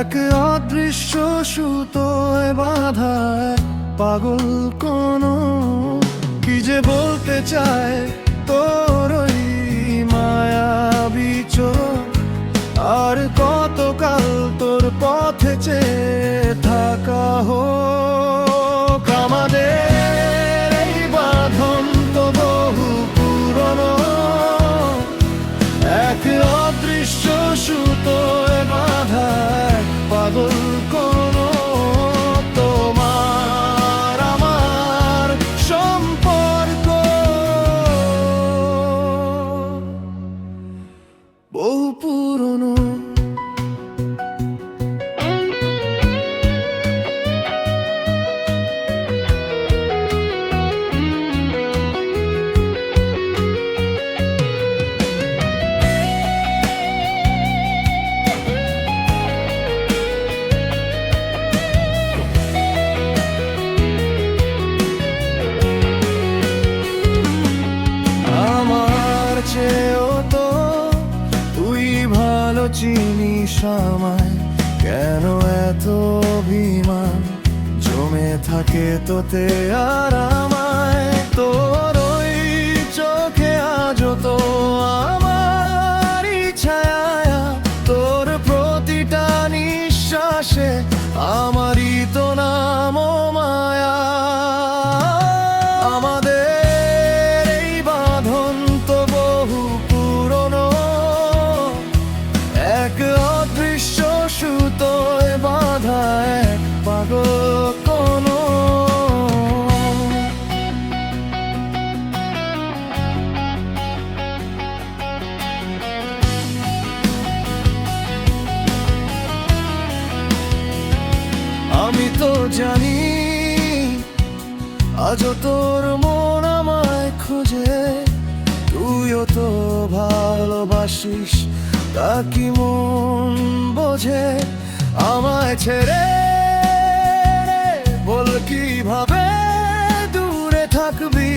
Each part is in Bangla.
এক অদৃশ্য সুতোয় বাঁধা পাগল কোন কি যে বলতে চায় তোর ওই মায়াবী চোখ। আর কতকাল তোর পথে চেয়ে থাকা হোক আমাদের এই বাঁধন তো বহু পুরনো। এক অদৃশ্য সুতোয় বাঁধা পাগল কোন তোমার আমার সম্পর্ক বহু পুরনো। চেয়েও তো তুই ভালো চিনিস আমায়, কেন এত অভিমান জমে থাকে তোতে আর আমায়। তোর ওই চোখে আজও তো আমারই ছায়া, তোর প্রতিটা নিঃশ্বাসে আমারই তো নাম মায়া। সুতোয় বাঁধা এক পাগল কোন আমি তো জানি আজও তোর মন আমায় খোঁজে, তুইও তো ভালোবাসিস তা কি মন বোঝে আমায় ছেড়ে? বল কিভাবে দূরে থাকবি,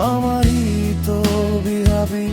আমারই তো বিহাবি।